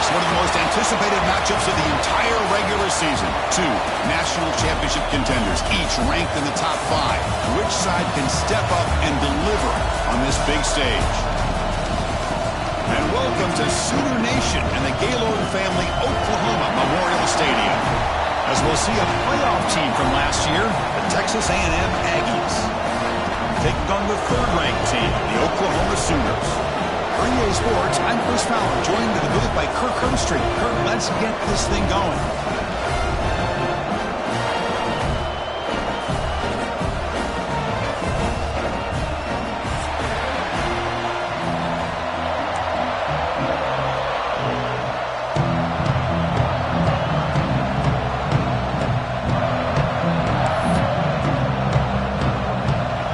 One of the most anticipated matchups of the entire regular season. Two national championship contenders, each ranked in the top 5. Which side can step up and deliver on this big stage? And welcome to Sooner Nation and the Gaylord family Oklahoma Memorial Stadium, as we'll see a playoff team from last year, the Texas A&M Aggies, taking on the third-ranked team, the Oklahoma Sooners. For EA Sports, I'm Chris Fowler, joined in the booth by Kirk Herbstreit. Kirk, let's get this thing going.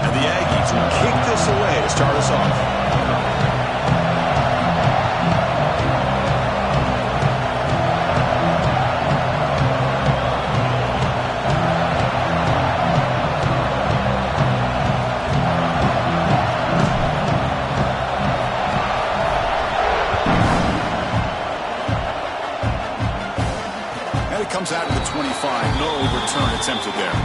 And the Aggies will kick this away to start us off. Comes out of the 25. No return attempted there.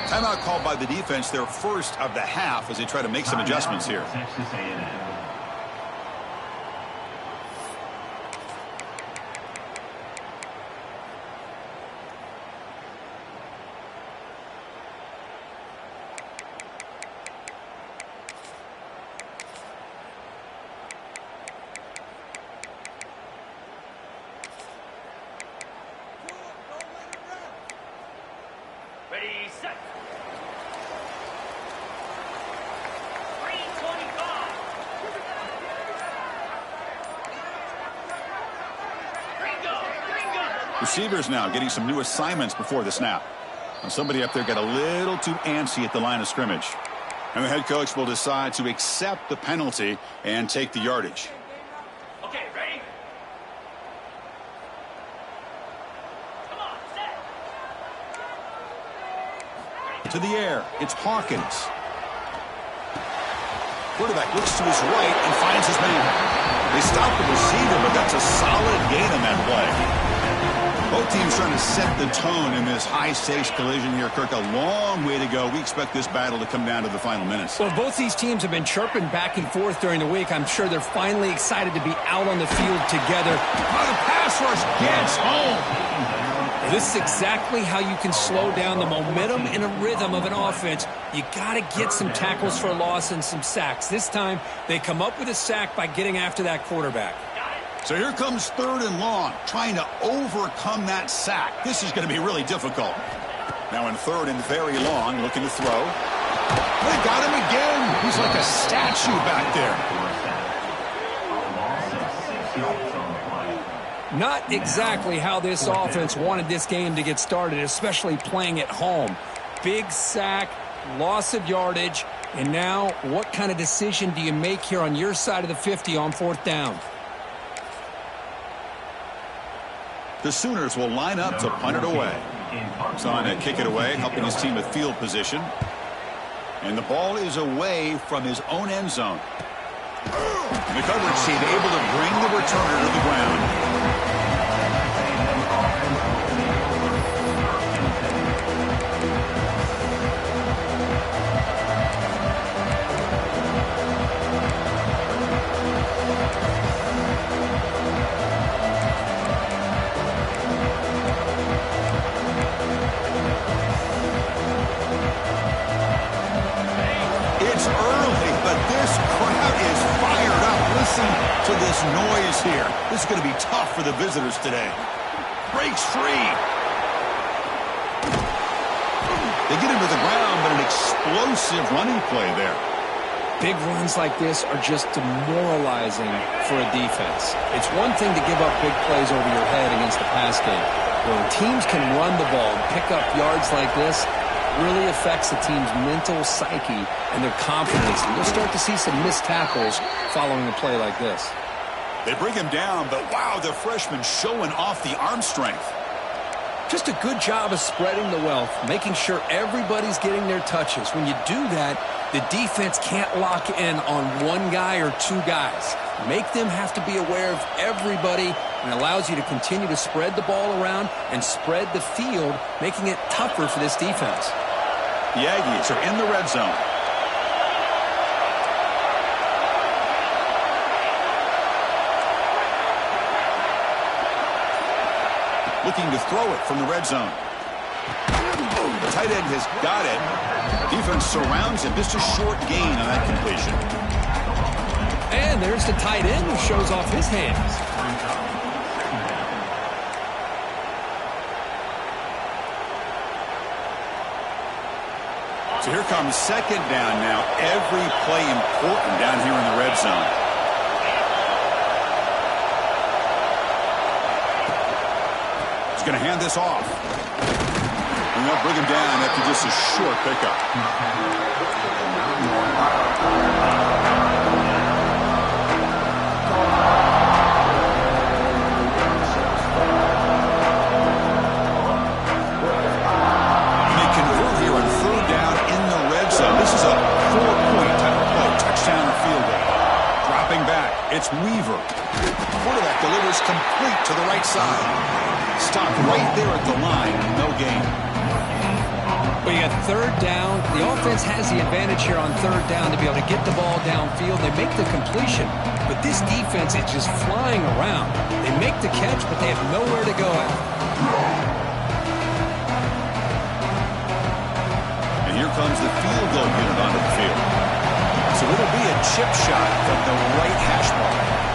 Timeout called by the defense, their first of the half, as they try to make some adjustments here. Texas A&M. Ready, set. 3:25. Receivers now getting some new assignments before the snap. And somebody up there got a little too antsy at the line of scrimmage. And the head coach will decide to accept the penalty and take the yardage. Okay, ready? Come on, set. To the air, it's Hawkins. Quarterback looks to his right and finds his man. They stop the receiver, but that's a solid gain on that play. Both teams trying to set the tone in this high-stakes collision here. Kirk, a long way to go. We expect this battle to come down to the final minutes. Well, both these teams have been chirping back and forth during the week. I'm sure they're finally excited to be out on the field together. Oh, the pass rush gets home. This is exactly how you can slow down the momentum and a rhythm of an offense. You got to get some tackles for a loss and some sacks. This time, they come up with a sack by getting after that quarterback. So here comes 3rd and long, trying to overcome that sack. This is going to be really difficult. Now in 3rd and very long, looking to throw. They got him again. He's like a statue back there. Not exactly how this offense wanted this game to get started, especially playing at home. Big sack, loss of yardage, and now what kind of decision do you make here on your side of the 50 on 4th down? The Sooners will line up to punt it away. Son to kick it away, helping his team with field position. And the ball is away from his own end zone. The coverage team able to bring the returner to the ground. It's early, but this crowd is fired up. Listen to this noise here. This is going to be tough for the visitors today. Breaks free. They get him to the ground, but an explosive running play there. Big runs like this are just demoralizing for a defense. It's one thing to give up big plays over your head against the pass game. But when teams can run the ball and pick up yards like this, it really affects the team's mental psyche and their confidence. And you'll start to see some missed tackles following a play like this. They bring him down, but wow, the freshman showing off the arm strength. Just a good job of spreading the wealth, making sure everybody's getting their touches. When you do that, the defense can't lock in on one guy or two guys. Make them have to be aware of everybody, and allows you to continue to spread the ball around and spread the field, making it tougher for this defense. The Aggies are in the red zone. Looking to throw it from the red zone. The tight end has got it. Defense surrounds him. Just a short gain on that completion. And there's the tight end who shows off his hands. So here comes second down now. Every play important down here in the red zone. Going to hand this off. And they'll bring him down after just a short pickup. And they convert here on third down in the red zone. This is a 4-point type of play. Touchdown or field goal. Dropping back. It's Weaver. Quarterback delivers complete to the right side. Stopped right there at the line. No gain. Well, you got third down. The offense has the advantage here on third down to be able to get the ball downfield. They make the completion, but this defense is just flying around. They make the catch, but they have nowhere to go after. And here comes the field goal unit onto the field. So it'll be a chip shot from the right hash mark.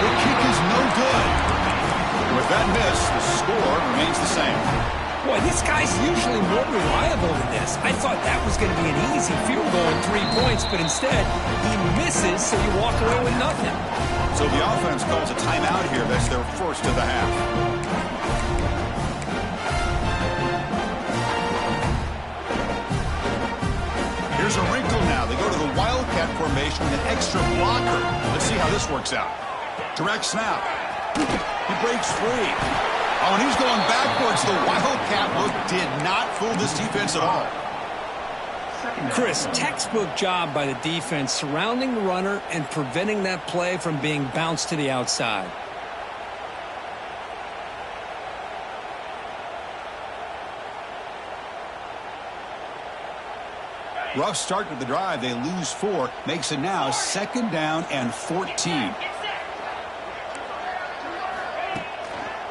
The kick is no good. With that miss, the score remains the same. Boy, this guy's usually more reliable than this. I thought that was going to be an easy field goal and 3 points, but instead, he misses, so you walk away with nothing. So the offense calls a timeout here. That's their first of the half. Here's a wrinkle now. They go to the Wildcat formation with an extra blocker. Let's see how this works out. Direct snap. He breaks free. Oh, and he's going backwards. The Wildcat look did not fool this defense at all. Chris, textbook job by the defense surrounding the runner and preventing that play from being bounced to the outside. Rough start to the drive. They lose 4. Makes it now second down and 14.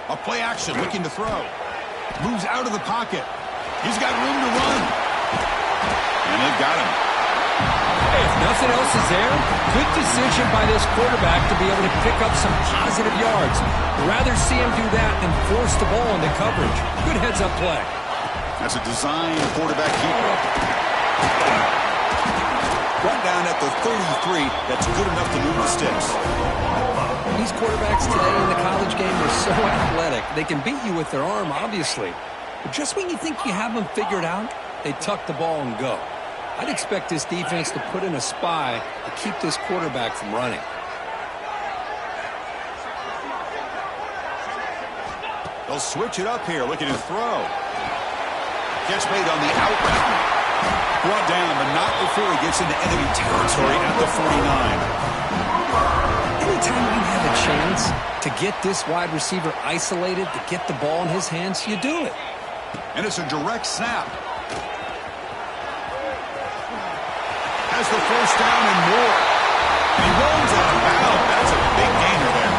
A play action, looking to throw. Moves out of the pocket. He's got room to run. And they've got him. Hey, if nothing else is there, good decision by this quarterback to be able to pick up some positive yards. Rather see him do that than force the ball into coverage. Good heads-up play. That's a design quarterback keeper. Brought down at the 33. That's good enough to move the sticks. These quarterbacks today in the college game are so athletic. They can beat you with their arm, obviously. But just when you think you have them figured out, they tuck the ball and go. I'd expect this defense to put in a spy to keep this quarterback from running. They'll switch it up here, looking to throw. Catch made on the out route. Brought down, but not before he gets into enemy territory at the 49. Anytime you have a chance to get this wide receiver isolated, to get the ball in his hands, you do it. And it's a direct snap. Has the first down and more. And he runs out of bounds. That's a big gainer there.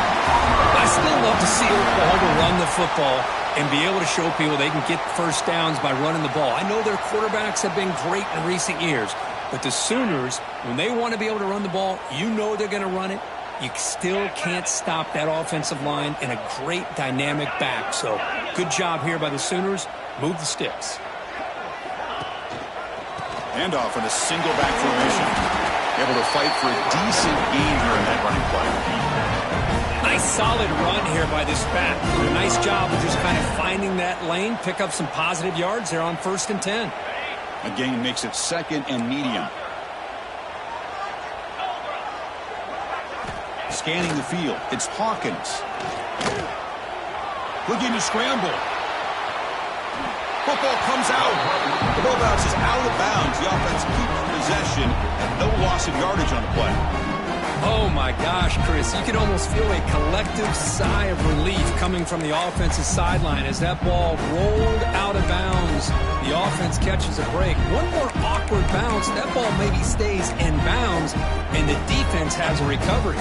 I still love to see Oklahoma run the football and be able to show people they can get first downs by running the ball. I know their quarterbacks have been great in recent years, but the Sooners, when they want to be able to run the ball, you know they're going to run it. You still can't stop that offensive line and a great dynamic back. So good job here by the Sooners. Move the sticks. And off in a single back formation. Able to fight for a decent gain here in that running play. Nice solid run here by this back. Did a nice job of just kind of finding that lane, pick up some positive yards there on 1st and 10. A gain makes it 2nd and medium. Scanning the field, it's Hawkins. Looking to scramble. Football comes out. The ball bounces out of bounds. The offense keeps possession and no loss of yardage on the play. Oh my gosh, Chris, you could almost feel a collective sigh of relief coming from the offensive sideline as that ball rolled out of bounds. The offense catches a break. One more awkward bounce, that ball maybe stays in bounds, and the defense has a recovery.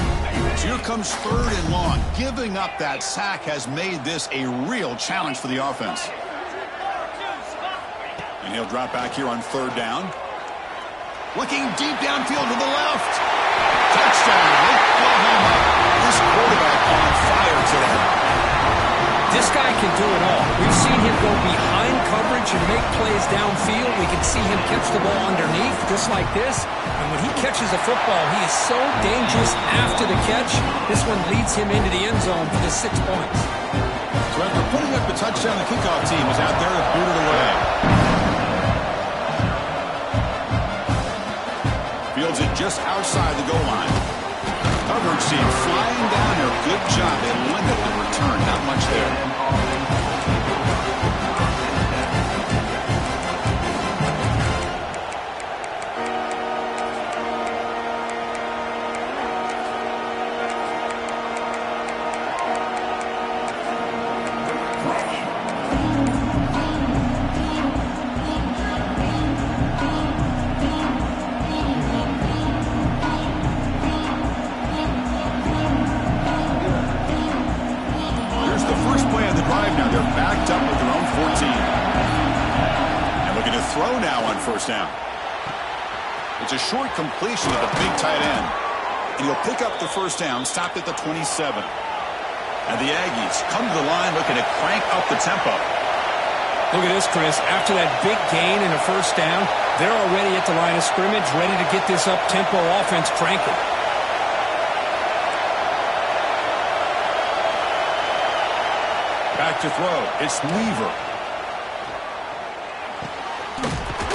So here comes 3rd and long. Giving up that sack has made this a real challenge for the offense. And he'll drop back here on 3rd down. Looking deep downfield to the left. Touchdown, Oklahoma. This quarterback on fire today. This guy can do it all. We've seen him go behind coverage and make plays downfield. We can see him catch the ball underneath, just like this. And when he catches the football, he is so dangerous after the catch. This one leads him into the end zone for the 6 points. So after putting up the touchdown, the kickoff team is out there to boot it away. Fields it just outside the goal line. Coverage team flying down there. Good job. They limit the return. Not much there. Down. It's a short completion of the big tight end. And he'll pick up the 1st down, stopped at the 27. And the Aggies come to the line looking to crank up the tempo. Look at this, Chris. After that big gain and a 1st down, they're already at the line of scrimmage, ready to get this up-tempo offense cranking. Back to throw. It's Weaver.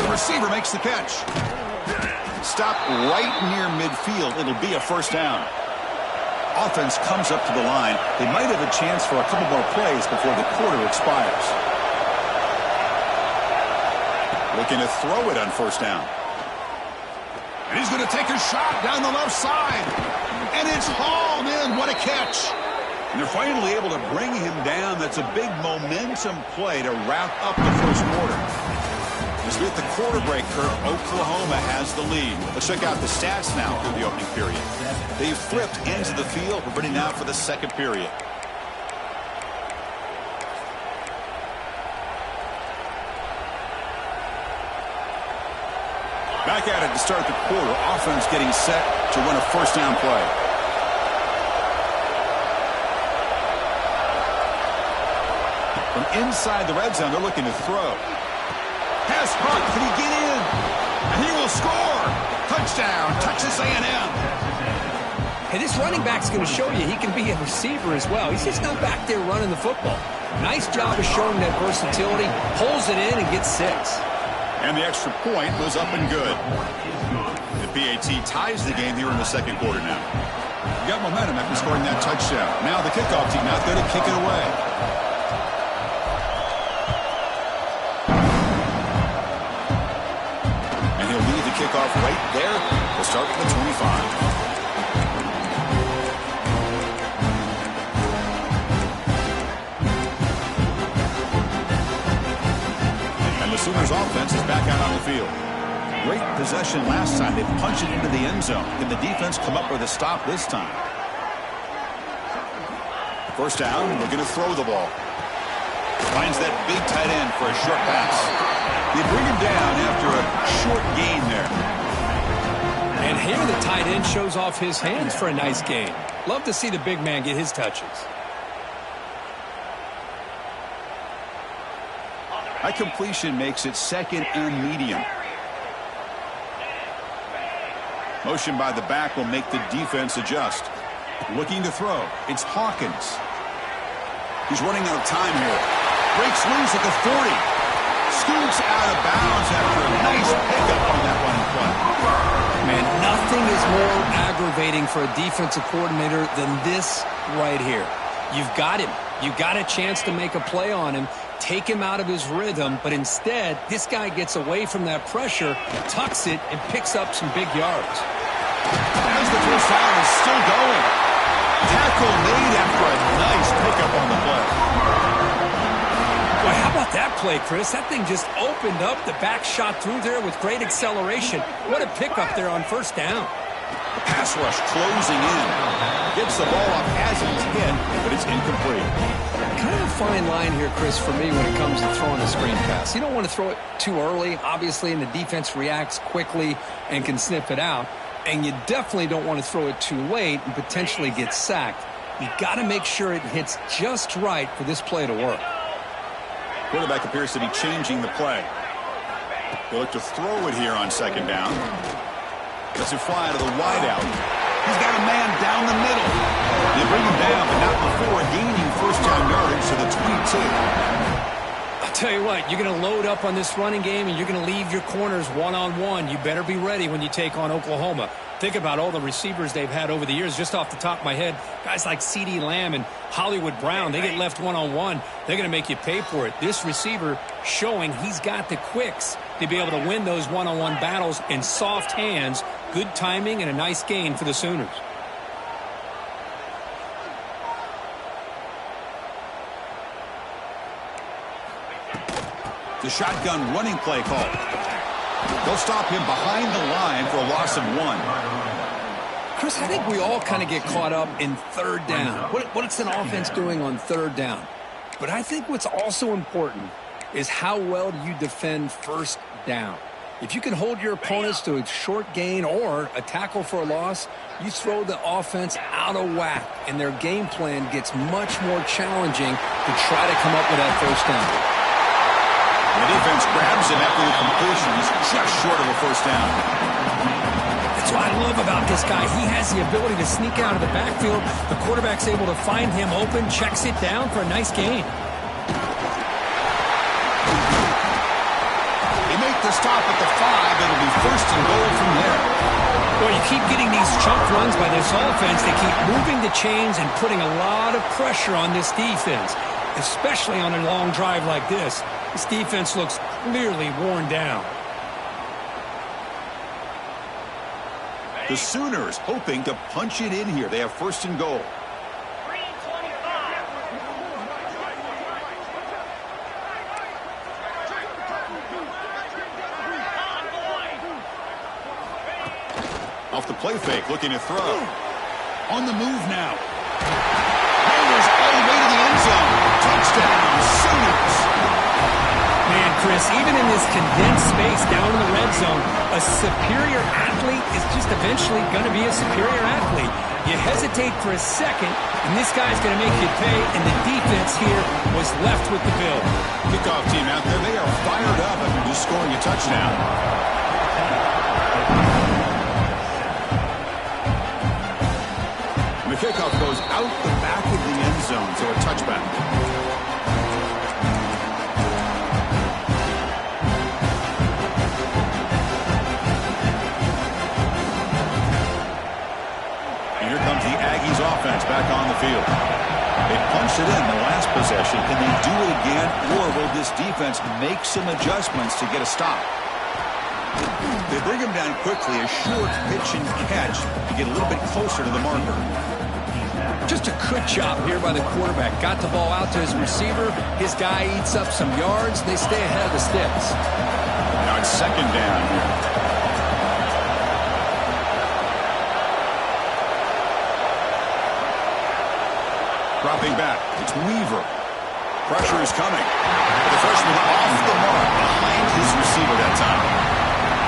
Receiver makes the catch. Stop right near midfield. It'll be a 1st down. Offense comes up to the line. They might have a chance for a couple more plays before the quarter expires. Looking to throw it on 1st down. And he's going to take a shot down the left side. And it's hauled in. What a catch. And they're finally able to bring him down. That's a big momentum play to wrap up the 1st quarter. As we hit the quarter break, Kirk, Oklahoma has the lead. Let's check out the stats now through the opening period. They've flipped ends of the field. We're ready now for the 2nd period. Back at it to start the quarter. Offense getting set to run a 1st down play. From inside the red zone, they're looking to throw. Pass caught. Can he get in? And he will score. Touchdown. Texas A&M. Hey, this running back's going to show you he can be a receiver as well. He's just not back there running the football. Nice job of showing that versatility. Pulls it in and gets 6. And the extra point was up and good. The PAT ties the game here in the 2nd quarter now. You got momentum after scoring that touchdown. Now the kickoff team out there to kick it away. Kickoff right there. We'll start from the 25. And the Sooners offense is back out on the field. Great possession last time. They punched it into the end zone. Can the defense come up with a stop this time? 1st down, looking to throw the ball. Finds that big tight end for a short pass. They bring him down after a short gain there. And here the tight end shows off his hands for a nice gain. Love to see the big man get his touches. That completion makes it 2nd and medium. Motion by the back will make the defense adjust. Looking to throw. It's Hawkins. He's running out of time here. Breaks loose at the 40. Scoots out of bounds after a nice pickup on that running play. Man, nothing is more aggravating for a defensive coordinator than this right here. You've got him. You've got a chance to make a play on him, take him out of his rhythm, but instead, this guy gets away from that pressure, tucks it, and picks up some big yards. As the first down is still going. Tackle made after a nice pickup on the play. Boy, how about that play, Chris? That thing just opened up. The back shot through there with great acceleration. What a pickup there on first down. The pass rush closing in. Gets the ball off as it's hit, but it's incomplete. Kind of a fine line here, Chris, for me when it comes to throwing a screen pass. You don't want to throw it too early, obviously, and the defense reacts quickly and can sniff it out. And you definitely don't want to throw it too late and potentially get sacked. You got to make sure it hits just right for this play to work. Quarterback appears to be changing the play. He'll look to throw it here on second down. Lets it fly to the wideout. He's got a man down the middle. They bring him down, but not before gaining first down yardage to the 22. I'll tell you what, you're going to load up on this running game and you're going to leave your corners one-on-one. You better be ready when you take on Oklahoma. Think about all the receivers they've had over the years. Just off the top of my head, guys like CeeDee Lamb and Hollywood Brown, they get left one-on-one. They're going to make you pay for it. This receiver showing he's got the quicks to be able to win those one-on-one battles in soft hands. Good timing and a nice gain for the Sooners. The shotgun running play call. They'll stop him behind the line for a loss of 1. Chris, I think we all kind of get caught up in third down. What's an offense doing on third down? But I think what's also important is how well do you defend first down. If you can hold your opponents to a short gain or a tackle for a loss, you throw the offense out of whack, and their game plan gets much more challenging to try to come up with that first down. The defense grabs him after the completion. He's just short of a first down. That's what I love about this guy. He has the ability to sneak out of the backfield. The quarterback's able to find him open, checks it down for a nice gain. They make the stop at the 5. It'll be first and goal from there. Well, you keep getting these chunk runs by this offense. They keep moving the chains and putting a lot of pressure on this defense, especially on a long drive like this. This defense looks clearly worn down. The Sooners hoping to punch it in here. They have first and goal. 3:25. Off the play fake, looking to throw. On the move now. Riders all the way to the end zone. Touchdown, Sooners. Man, Chris, even in this condensed space down in the red zone, a superior athlete is just eventually going to be a superior athlete. You hesitate for a second, and this guy's going to make you pay, and the defense here was left with the bill. Kickoff team out there, they are fired up after just scoring a touchdown. The kickoff goes out the back of the end zone, so a touchback. And here comes the Aggies offense back on the field. They punched it in the last possession. Can they do it again, or will this defense make some adjustments to get a stop? They bring him down quickly, a short pitch and catch to get a little bit closer to the marker. Just a good job here by the quarterback. Got the ball out to his receiver. His guy eats up some yards. They stay ahead of the sticks. Now it's second down here. Dropping back. It's Weaver. Pressure is coming. The freshman off the mark behind his receiver that time.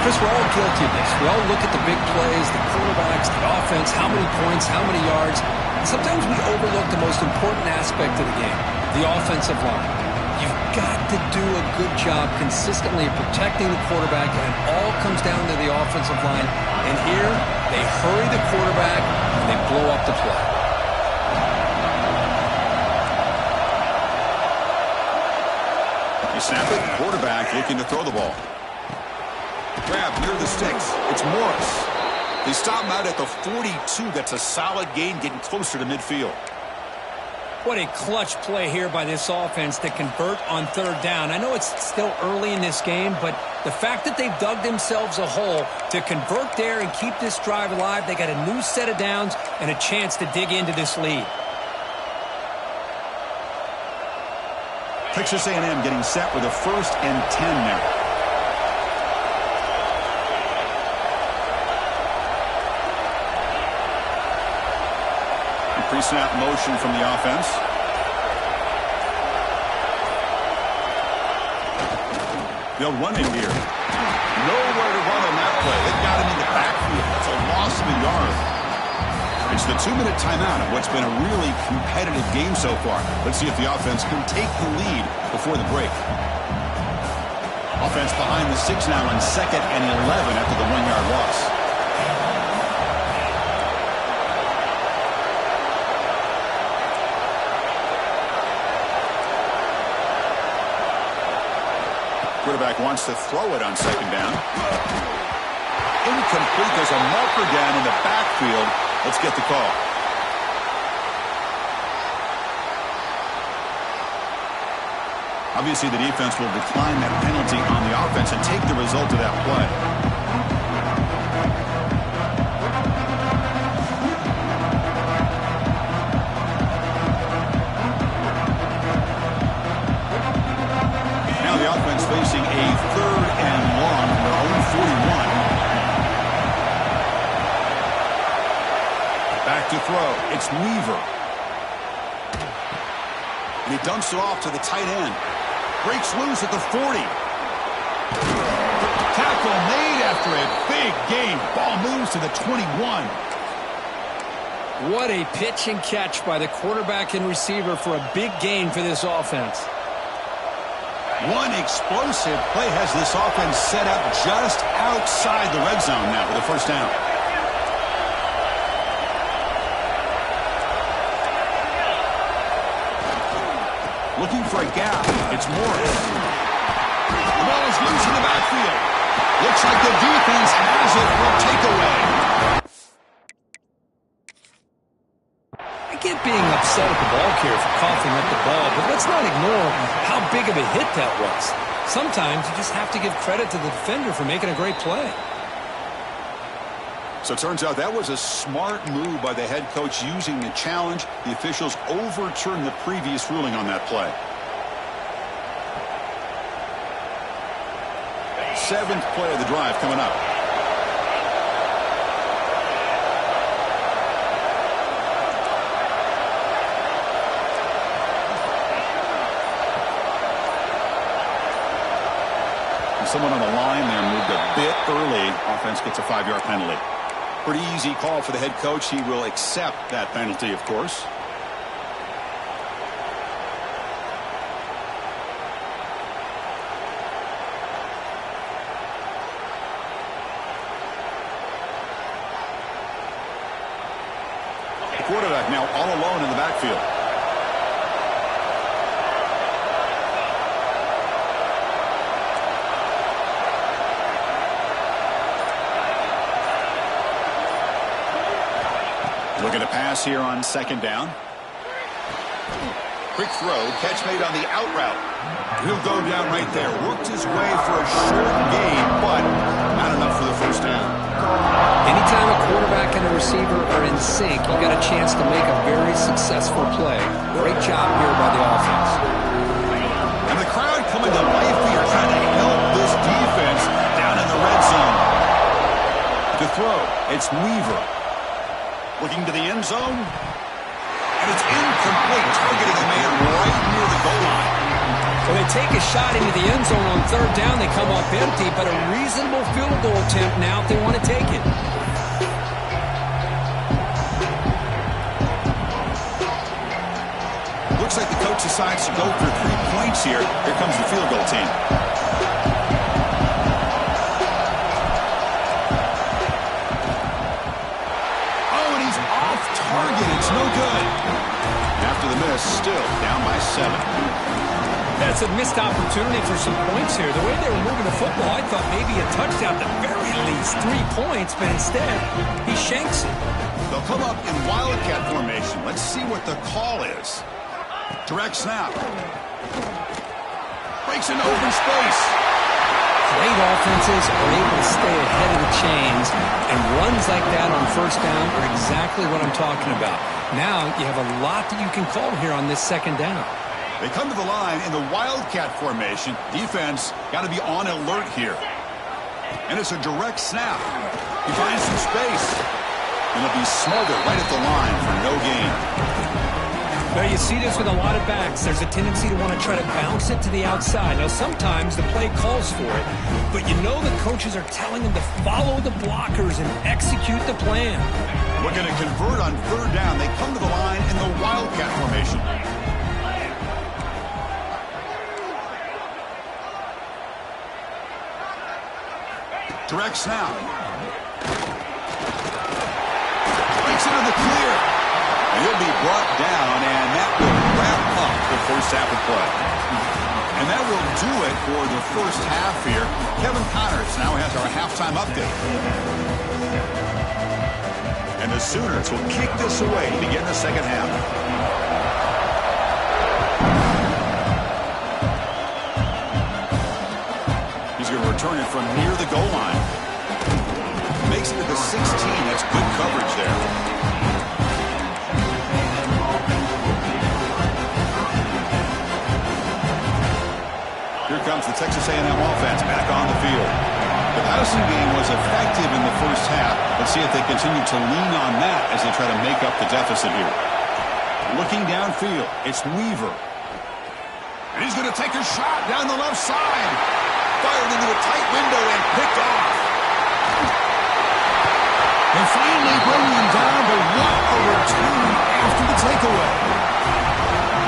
Chris, we're all guilty of this. We all look at the big plays, the quarterbacks, the offense, how many points, how many yards. And sometimes we overlook the most important aspect of the game, the offensive line. You've got to do a good job consistently of protecting the quarterback, and it all comes down to the offensive line. And here, they hurry the quarterback, and they blow up the play. He snapped it. Quarterback looking to throw the ball. Grab near the sticks. It's Morris. They stop him out at the 42. That's a solid gain, getting closer to midfield. What a clutch play here by this offense to convert on third down. I know it's still early in this game, but the fact that they've dug themselves a hole to convert there and keep this drive alive, they got a new set of downs and a chance to dig into this lead. Texas A&M getting set with a 1st and 10 now. Pre-snap motion from the offense. They'll run it here. Nowhere to run on that play. They got him in the backfield. That's a loss of a yard. It's the 2-minute timeout of what's been a really competitive game so far. Let's see if the offense can take the lead before the break. Offense behind the 6 now on 2nd and 11 after the 1-yard loss. Quarterback wants to throw it on 2nd down. Incomplete. There's a marker down in the backfield. Let's get the call. Obviously, the defense will decline that penalty on the offense and take the result of that play. Facing a 3rd and long from their own 41. Back to throw. It's Weaver. And he dumps it off to the tight end. Breaks loose at the 40. Tackle made after a big gain. Ball moves to the 21. What a pitch and catch by the quarterback and receiver for a big gain for this offense. One explosive play has this offense set up just outside the red zone now with a 1st down. Looking for a gap. It's Morris. The ball is loose in the backfield. Looks like the defense has it for a takeaway. I get being upset at the ball carrier for coughing up the ball, but let's not ignore how big of a hit that was. Sometimes you just have to give credit to the defender for making a great play. So it turns out that was a smart move by the head coach using the challenge. The officials overturned the previous ruling on that play. 7th play of the drive coming up. Someone on the line there moved a bit early. Offense gets a 5-yard penalty. Pretty easy call for the head coach. He will accept that penalty, of course. The quarterback now all alone in the backfield. Looking to pass here on 2nd down. Quick throw, catch made on the out route. He'll go down right there. Worked his way for a short gain, but not enough for the 1st down. Anytime a quarterback and a receiver are in sync, you got a chance to make a very successful play. Great job here by the offense. And the crowd coming to life here, trying to help this defense down in the red zone. To throw, it's Weaver. Looking to the end zone. And it's incomplete, targeting a man right near the goal line. So they take a shot into the end zone on 3rd down. They come up empty, but a reasonable field goal attempt now if they want to take it. Looks Looks like the coach decides to go for 3 points here. Here comes the field goal team. Oh, and he's off target. It's no good. After the miss, still down by 7. That's a missed opportunity for some points here. The way they were moving the football, I thought maybe a touchdown, at the very least 3 points, but instead, he shanks it. They'll come up in wildcat formation. Let's see what the call is. Direct snap. Breaks into open space. Great offenses are able to stay ahead of the chains, and runs like that on first down are exactly what I'm talking about. Now you have a lot that you can call here on this second down. They come to the line in the wildcat formation. Defense got to be on alert here. And it's a direct snap. He finds some space. And he'll be smothered right at the line for no gain. Well, you see this with a lot of backs. There's a tendency to want to try to bounce it to the outside. Now, sometimes the play calls for it, but you know the coaches are telling them to follow the blockers and execute the plan. Looking to convert on third down. They come to the line in the wildcat formation. Direct snap. Breaks into the clear. And he'll be brought down, and that will wrap up the first half of play. And that will do it for the first half here. Kevin Connors now has our halftime update. And the Sooners will kick this away to begin the second half. He's going to return it from near the goal line. Makes it to the 16. That's good coverage there. Here comes the Texas A&M offense back on the field. The passing game was effective in the first half. Let's see if they continue to lean on that as they try to make up the deficit here. Looking downfield, it's Weaver. And he's going to take a shot down the left side. Fired into a tight window and picked off. And finally bringing him down, but what a return after the takeaway.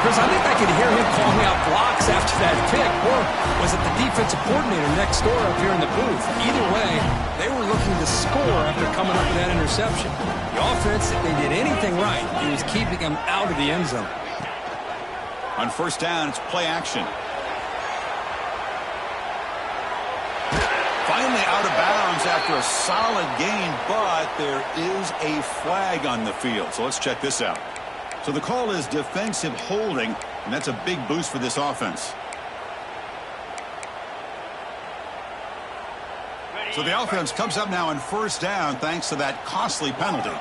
Chris, I think I could hear him calling out blocks after that pick. Or was it the defensive coordinator next door up here in the booth? Either way, they were looking to score after coming up with that interception. The offense, if they did anything right, it was keeping them out of the end zone. On first down, it's play action. Finally out of bounds after a solid gain, but there is a flag on the field. So let's check this out. So the call is defensive holding, and that's a big boost for this offense. So the offense comes up now on first down thanks to that costly penalty.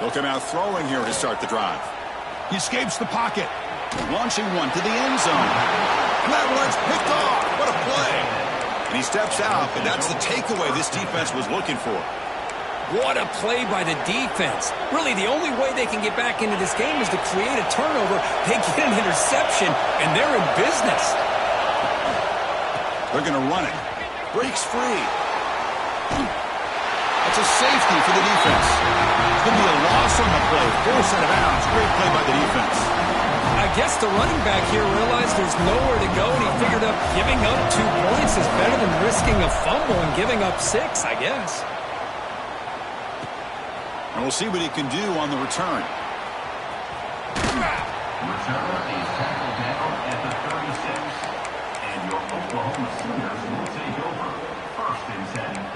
They'll come out throwing here to start the drive. He escapes the pocket. Launching one to the end zone. And that one's picked off. What a play. And he steps out, and that's the takeaway this defense was looking for. What a play by the defense. Really, the only way they can get back into this game is to create a turnover. They get an interception, and they're in business. They're going to run it. Breaks free. That's a safety for the defense. It's going to be a loss on the play. Forced out of bounds. Great play by the defense. I guess the running back here realized there's nowhere to go, and he figured up giving up 2 points is better than risking a fumble and giving up 6, I guess. And we'll see what he can do on the return. Return is tackled down at the 36. And your Oklahoma Sooners will take over. First and 10.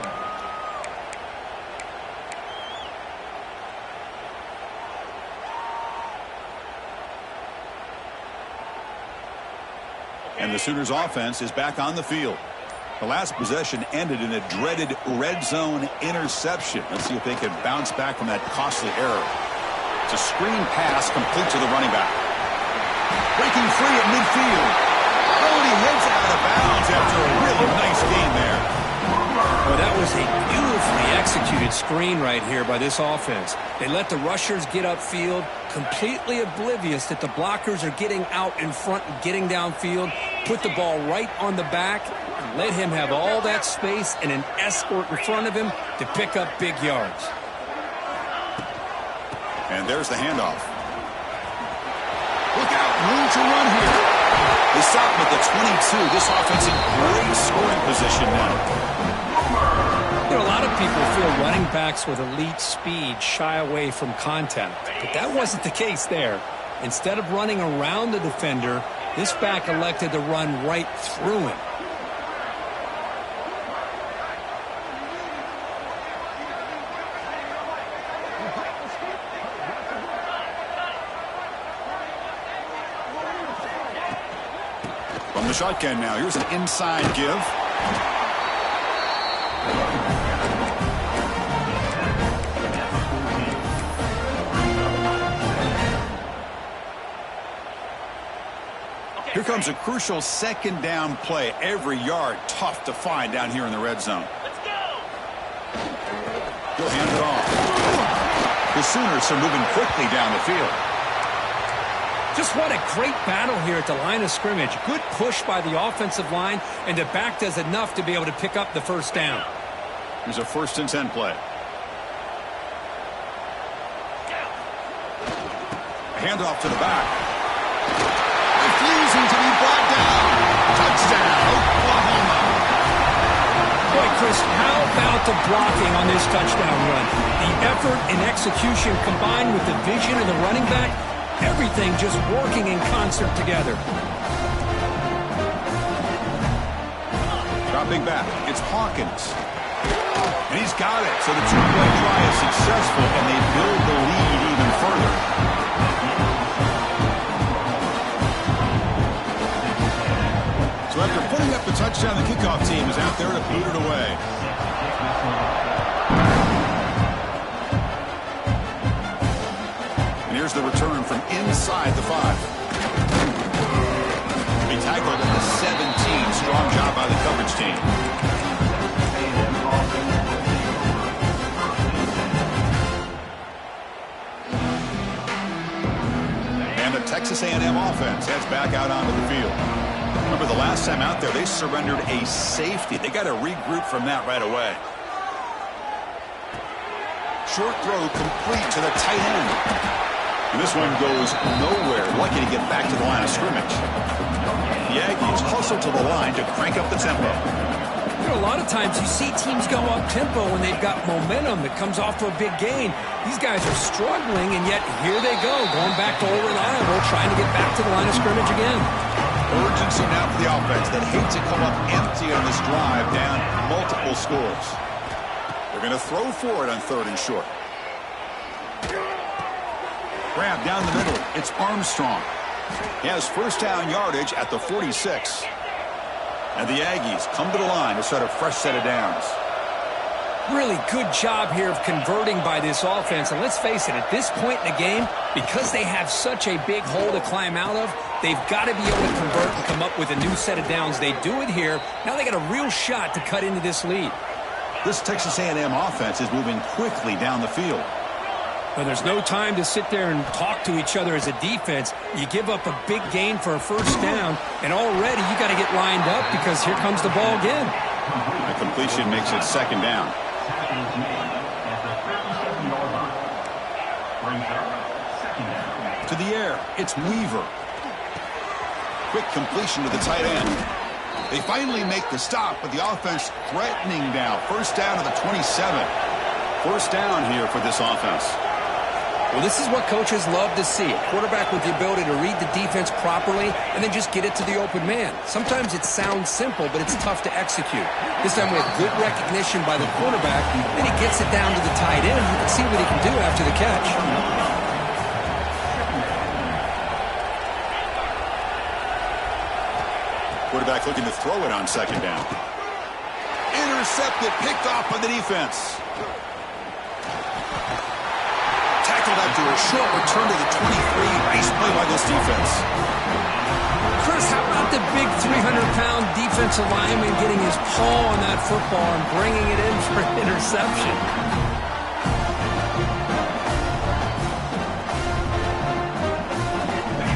And the Sooners offense is back on the field. The last possession ended in a dreaded red zone interception. Let's see if they can bounce back from that costly error. It's a screen pass complete to the running back. Breaking free at midfield. Oh, and he heads out of bounds after a really nice gain there. Well, that was a beautifully executed screen right here by this offense. They let the rushers get upfield, completely oblivious that the blockers are getting out in front and getting downfield, put the ball right on the back, and let him have all that space and an escort in front of him to pick up big yards. There's the handoff. Look out, room to run here. They stop him at the 22. This offense in great scoring position now. You know, a lot of people feel running backs with elite speed shy away from contact, but that wasn't the case there. Instead of running around the defender, this back elected to run right through him. From the shotgun now, here's an inside give. Here comes a crucial second down play. Every yard tough to find down here in the red zone. Let's go. He'll hand it off. The Sooners are moving quickly down the field. Just what a great battle here at the line of scrimmage. Good push by the offensive line, and the back does enough to be able to pick up the first down. Here's a 1st and 10 play. A handoff to the back. Refusing to be brought down. Touchdown, Oklahoma. Boy, Chris, how about the blocking on this touchdown run? The effort and execution combined with the vision of the running back, everything just working in concert together. Dropping back, it's Hawkins. And he's got it. So the two-point try is successful, and they build the lead even further. So after putting up the touchdown, the kickoff team is out there to boot it away. And here's the return from inside the 5. He tackled at the 17. Strong job by the coverage team. And the Texas A&M offense heads back out onto the field. Remember, the last time out there, they surrendered a safety. They got to regroup from that right away. Short throw complete to the tight end. And this one goes nowhere. Lucky to get back to the line of scrimmage. The Aggies hustle to the line to crank up the tempo. You know, a lot of times you see teams go up-tempo when they've got momentum that comes off to a big gain. These guys are struggling, and yet here they go, going back to old reliable, trying to get back to the line of scrimmage again. Urgency now for the offense that hates to come up empty on this drive, down multiple scores. They're going to throw for it on 3rd and short. Grab down the middle. It's Armstrong. He has first down yardage at the 46. And the Aggies come to the line to start a fresh set of downs. Really good job here of converting by this offense. And let's face it, at this point in the game, because they have such a big hole to climb out of, they've got to be able to convert and come up with a new set of downs. They do it here. Now they got a real shot to cut into this lead. This Texas A&M offense is moving quickly down the field. But there's no time to sit there and talk to each other as a defense. You give up a big gain for a first down, and already you got to get lined up because here comes the ball again. The completion makes it 2nd down. To the air, it's Weaver. Quick completion to the tight end. They finally make the stop, but the offense threatening now. First down to the 27. First down here for this offense. Well, this is what coaches love to see. A quarterback with the ability to read the defense properly and then just get it to the open man. Sometimes it sounds simple, but it's tough to execute. This time with good recognition by the quarterback, then he gets it down to the tight end. You can see what he can do after the catch. Quarterback looking to throw it on 2nd down. Intercepted, picked off by the defense. Tackled after a short return to the 23. Nice play by this defense. Chris, how about the big 300-pound defensive lineman getting his paw on that football and bringing it in for an interception?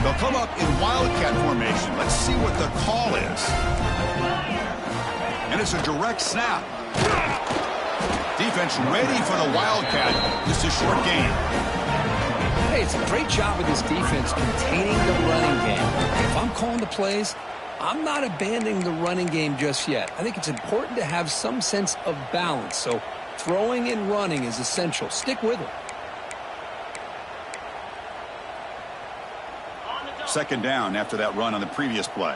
They'll come up in wildcat formation. Let's see what the call is. And it's a direct snap. Defense ready for the wildcat. Just a short gain. say it's a great job of this defense containing the running game. If I'm calling the plays, I'm not abandoning the running game just yet. I think it's important to have some sense of balance. So throwing and running is essential. Stick with it. Second down after that run on the previous play.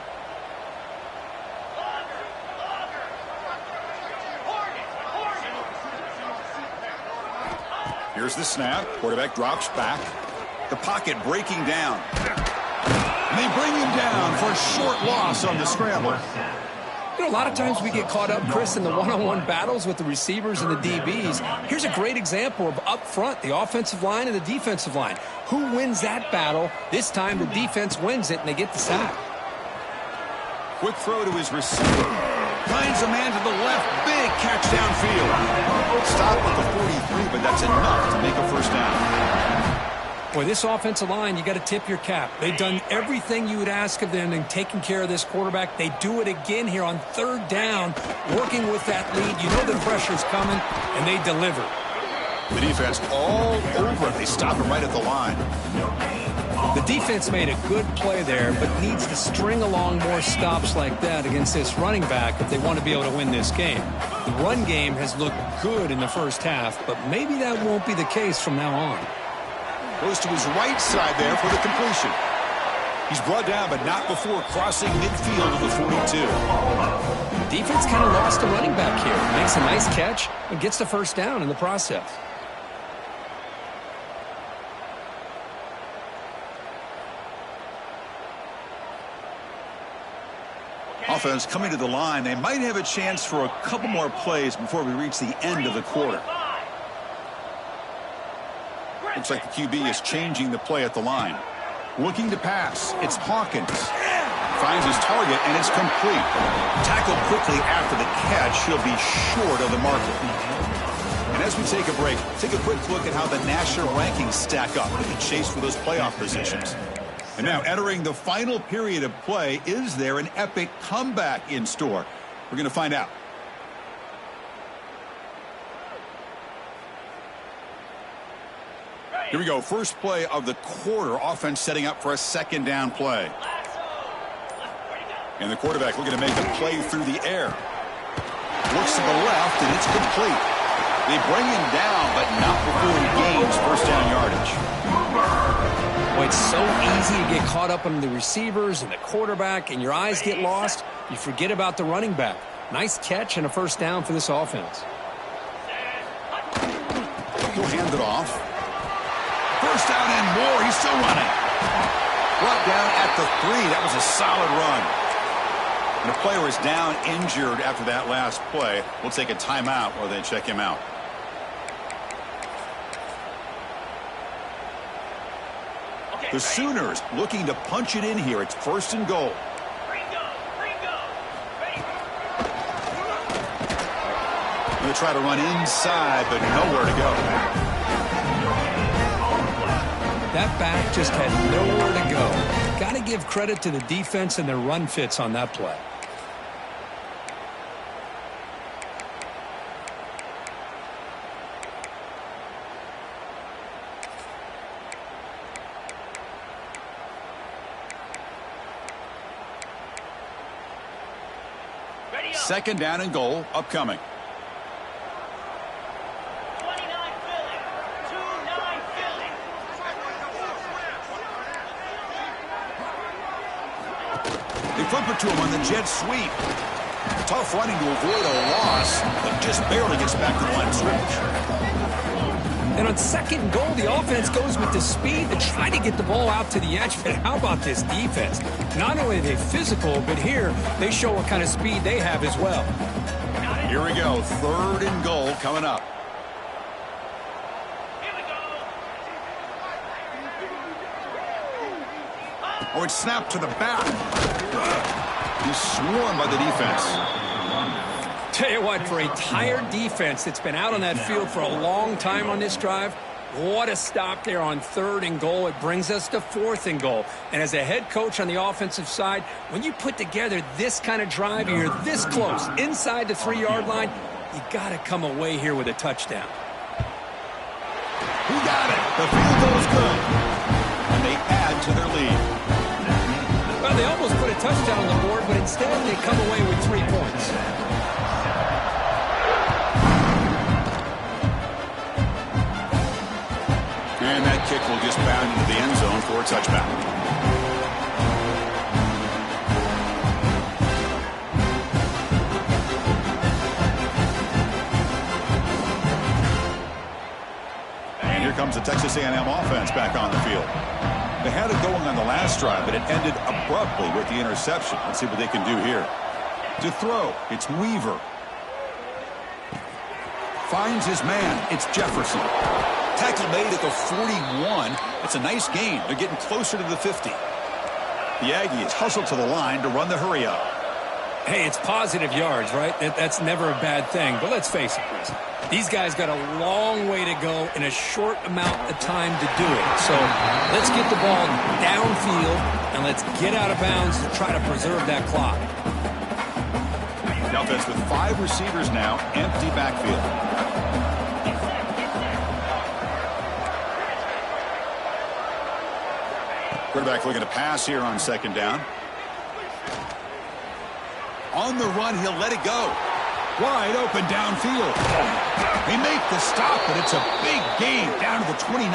Here's the snap. Quarterback drops back. The pocket breaking down. And they bring him down for a short loss on the scramble. You know, a lot of times we get caught up, Chris, in the one-on-one battles with the receivers and the DBs. Here's a great example of up front, the offensive line and the defensive line. Who wins that battle? This time the defense wins it, and they get the sack. Quick throw to his receiver. Finds a man to the left. Big catch downfield. Stop at the 43, but that's enough to make a first down. Boy, this offensive line, you got to tip your cap. They've done everything you would ask of them in taking care of this quarterback. They do it again here on third down, working with that lead. You know the pressure's coming, and they deliver. The defense all over it. They stop him right at the line. The defense made a good play there, but needs to string along more stops like that against this running back if they want to be able to win this game. The run game has looked good in the first half, but maybe that won't be the case from now on. Goes to his right side there for the completion. He's brought down, but not before crossing midfield of the 42. Defense kind of lost the running back here. Makes a nice catch and gets the first down in the process. Offense coming to the line. They might have a chance for a couple more plays before we reach the end of the quarter. Looks like the QB is changing the play at the line. Looking to pass. It's Hawkins. Finds his target, and it's complete. Tackled quickly after the catch. He'll be short of the marker. And as we take a break, take a quick look at how the national rankings stack up in the chase for those playoff positions. And now entering the final period of play, is there an epic comeback in store? We're going to find out. Here we go. First play of the quarter. Offense setting up for a second down play. And the quarterback looking to make a play through the air. Looks to the left, and it's complete. They bring him down, but not before he gains first down yardage. Well, it's so easy to get caught up on the receivers and the quarterback, and your eyes get lost. You forget about the running back. Nice catch and a first down for this offense. He'll hand it off. First down and more. He's still running. Brought down at the 3. That was a solid run. And the player is down injured after that last play. We'll take a timeout while they check him out. The Sooners looking to punch it in here. It's first and goal. Going to try to run inside, but nowhere to go. That back just had nowhere to go. Got to give credit to the defense and their run fits on that play. Second down and goal upcoming. 29 Philly. 2-9 Philly. They flip it to him on the jet sweep. Tough running to avoid a loss, but just barely gets back to the line of scrimmage. And on second and goal, the offense goes with the speed to try to get the ball out to the edge. But how about this defense? Not only are they physical, but here they show what kind of speed they have as well. Here we go. Third and goal coming up. Here we go. Oh, it's snapped to the back. He's swarmed by the defense. Tell you what, for a tired defense that's been out on that field for a long time on this drive, what a stop there on third and goal. It brings us to fourth and goal. And as a head coach on the offensive side, when you put together this kind of drive, you're this close, inside the 3-yard line, you got to come away here with a touchdown. Who got it? The field goal is good. almost put a touchdown on the board, but instead they come away with 3 points. And that kick will just bound into the end zone for a touchback. And here comes the Texas A&M offense back on the field. They had it going on the last drive, but it ended abruptly with the interception. Let's see what they can do here. To throw, it's Weaver. Finds his man, it's Jefferson. Tackle made at the 41. That's a nice gain. They're getting closer to the 50. The Aggies hustle to the line to run the hurry up. Hey, it's positive yards, right? That's never a bad thing. But let's face it, these guys got a long way to go in a short amount of time to do it. So let's get the ball downfield and let's get out of bounds to try to preserve that clock. The offense with 5 receivers now, empty backfield. Quarterback looking to pass here on second down. On the run, he'll let it go. Wide open downfield. They make the stop, but it's a big gain down to the 29.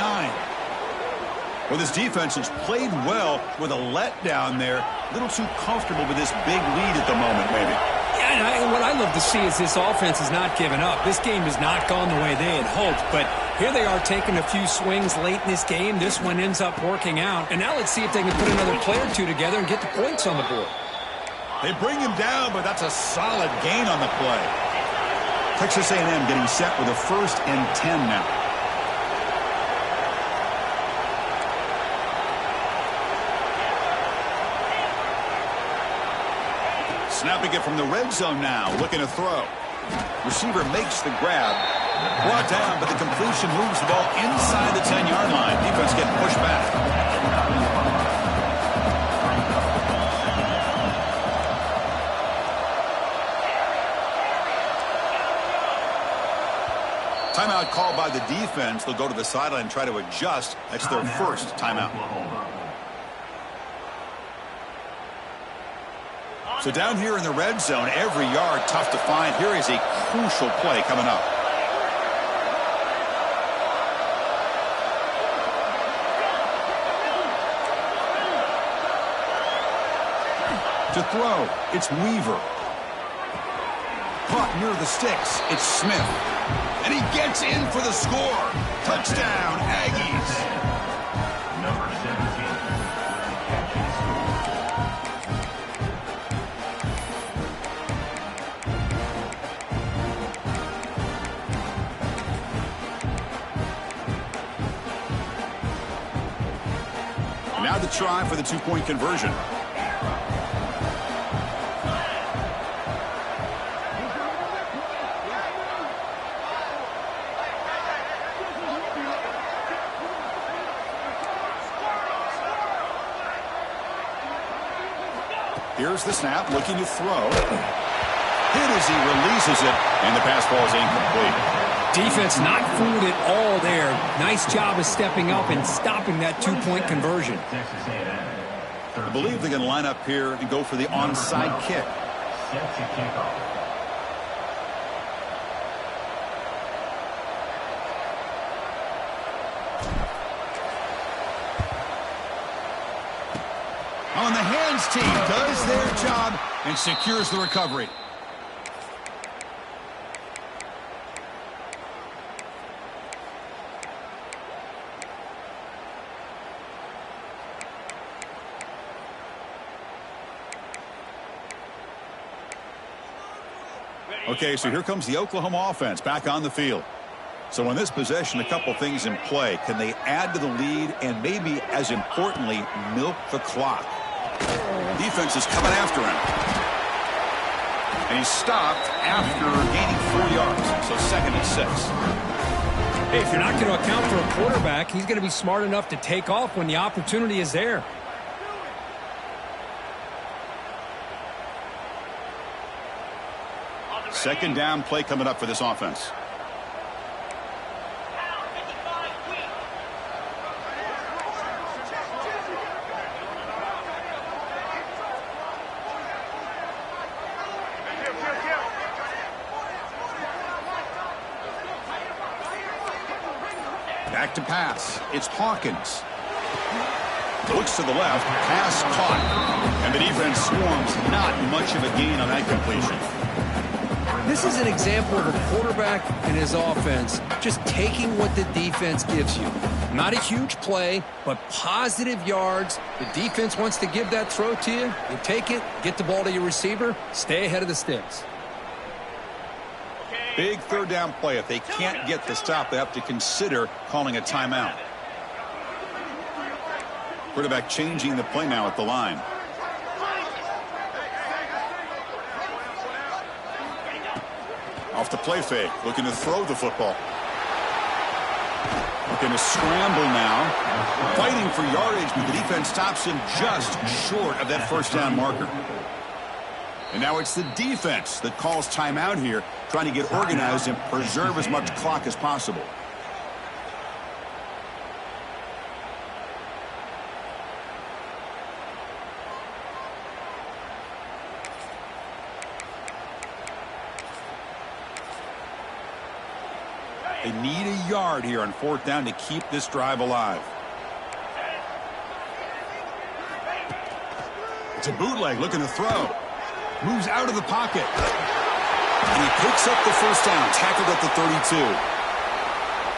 Well, this defense has played well with a letdown there. A little too comfortable with this big lead at the moment, maybe. Yeah, and what I love to see is this offense is not giving up. This game has not gone the way they had hoped, but here they are taking a few swings late in this game. This one ends up working out. And now let's see if they can put another play or two together and get the points on the board. They bring him down, but that's a solid gain on the play. Texas A&M getting set with a 1st and 10 now. Snapping it from the red zone now, looking to throw. Receiver makes the grab. Brought down, but the completion moves the ball inside the 10-yard line. Defense getting pushed back. Timeout called by the defense. They'll go to the sideline and try to adjust. That's their first timeout. So down here in the red zone, every yard tough to find. Here is a crucial play coming up. To throw, it's Weaver. Caught near the sticks, it's Smith. And he gets in for the score. Touchdown, Aggies. Number 17. Now the try for the 2-point conversion. Here's the snap, looking to throw. Hit as he releases it, and the pass ball is incomplete. Defense not fooled at all there. Nice job of stepping up and stopping that 2-point conversion. I believe they're going to line up here and go for the onside kick. Set to kick off. On the hands team does their job and secures the recovery. Okay, so here comes the Oklahoma offense back on the field. So in this possession, a couple things in play. Can they add to the lead and maybe, as importantly, milk the clock? Defense is coming after him. And he's stopped after gaining 4 yards. So 2nd and 6. Hey, if you're not going to account for a quarterback, he's going to be smart enough to take off when the opportunity is there. Second down play coming up for this offense. Back to pass. It's Hawkins. Looks to the left. Pass caught. And the defense swarms. Not much of a gain on that completion. This is an example of a quarterback and his offense just taking what the defense gives you. Not a huge play, but positive yards. The defense wants to give that throw to you. You take it, get the ball to your receiver, stay ahead of the sticks. Big third down play. If they can't get the stop, they have to consider calling a timeout. Quarterback changing the play now at the line. Off the play fake, looking to throw the football. Looking to scramble now. Fighting for yardage, but the defense stops him just short of that first down marker. And now it's the defense that calls timeout here, trying to get organized and preserve as much clock as possible. They need a yard here on fourth down to keep this drive alive. It's a bootleg looking to throw. Moves out of the pocket. And he picks up the first down, tackled at the 32.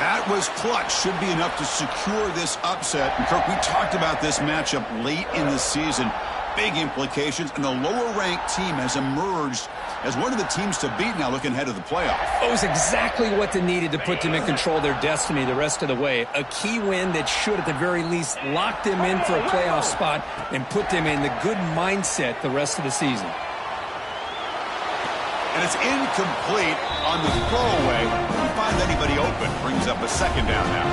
That was clutch. Should be enough to secure this upset. And Kirk, we talked about this matchup late in the season. Big implications, and the lower-ranked team has emerged as one of the teams to beat now looking ahead of the playoff. It was exactly what they needed to put them in control of their destiny the rest of the way. A key win that should, at the very least, lock them in for a playoff spot and put them in the good mindset the rest of the season. And it's incomplete on the throwaway. Don't find anybody open. Brings up a second down now.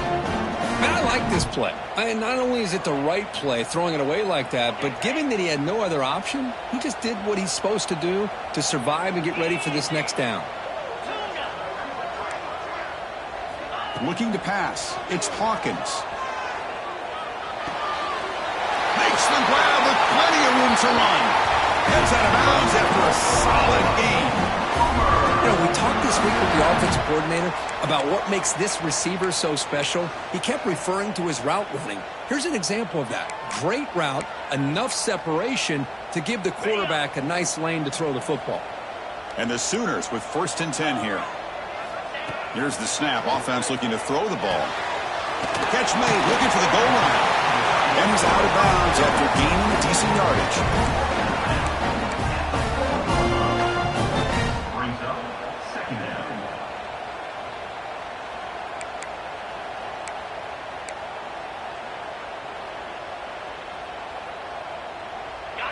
Man, I like this play. Not only is it the right play, throwing it away like that, but given that he had no other option, he just did what he's supposed to do to survive and get ready for this next down. Looking to pass. It's Hawkins. Makes the grab with plenty of room to run. Heads out of bounds after a solid gain. You know, we talked this week with the offensive coordinator about what makes this receiver so special. He kept referring to his route running. Here's an example of that. Great route, enough separation to give the quarterback a nice lane to throw the football. And the Sooners with 1st and 10 here. Here's the snap. Offense looking to throw the ball. Catch made, looking for the goal line. And he's out of bounds after gaining decent yardage.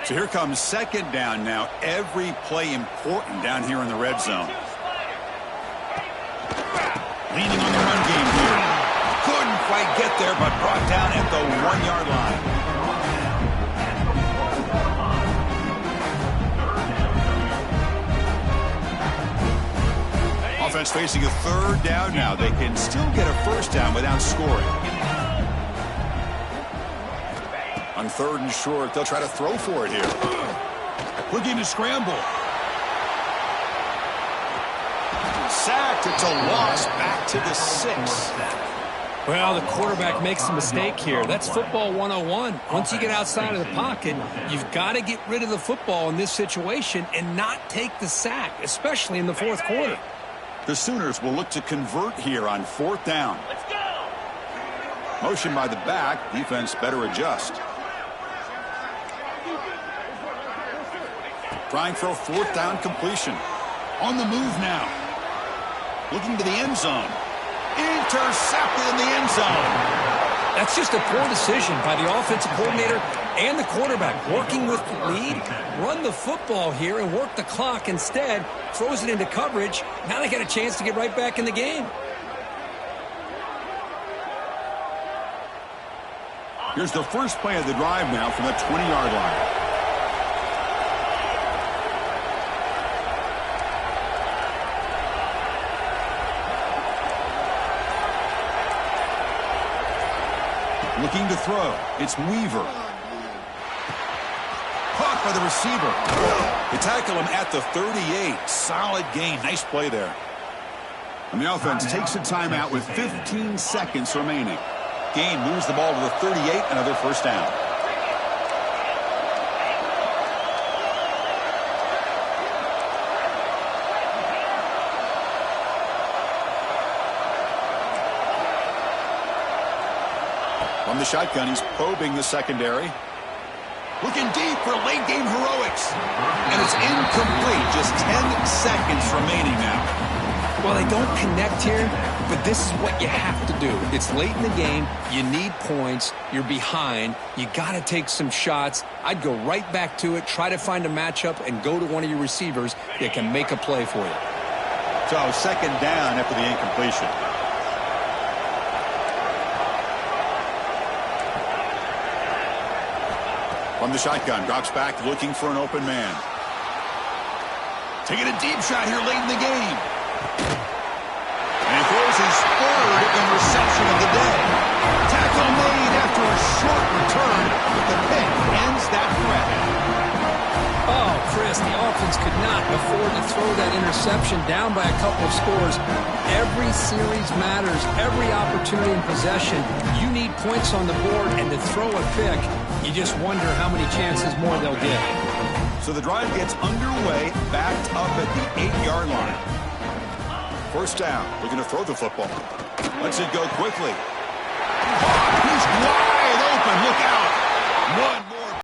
So here comes second down now. Every play important down here in the red zone. Leaning on the run game here. Couldn't quite get there, but brought down at the 1-yard line. Offense facing a third down now. They can still get a first down without scoring. On 3rd and short, they'll try to throw for it here. Looking to scramble. Sacked. It's a loss. Back to the 6. Well, the quarterback makes a mistake here. That's football 101. Once you get outside of the pocket, you've got to get rid of the football in this situation and not take the sack, especially in the 4th quarter. The Sooners will look to convert here on 4th down. Let's go. Motion by the back. Defense better adjust. Trying for a 4th down completion. On the move now. Looking to the end zone. Intercepted in the end zone. That's just a poor decision by the offensive coordinator and the quarterback. Working with the lead, run the football here and work the clock instead. Throws it into coverage. Now they got a chance to get right back in the game. Here's the first play of the drive now from the 20-yard line. Looking to throw. It's Weaver. Caught by the receiver. They tackle him at the 38. Solid gain. Nice play there. And the offense takes a timeout with 15 seconds remaining. Gain moves the ball to the 38, another first down. From the shotgun, he's probing the secondary. Looking deep for late-game heroics. And it's incomplete. Just 10 seconds remaining now. Well, they don't connect here, but this is what you have to do. It's late in the game. You need points. You're behind. You got to take some shots. I'd go right back to it, try to find a matchup, and go to one of your receivers that can make a play for you. So, second down after the incompletion. From the shotgun, drops back looking for an open man. Taking a deep shot here late in the game. And he throws his third interception of the day. Tackle made after a short return, but the pick ends that threat. Oh, Chris, the offense could not afford to throw that interception down by a couple of scores. Every series matters. Every opportunity in possession. You need points on the board, and to throw a pick, you just wonder how many chances more they'll get. So the drive gets underway, backed up at the 8-yard line. First down, looking to throw the football. Lets it go quickly.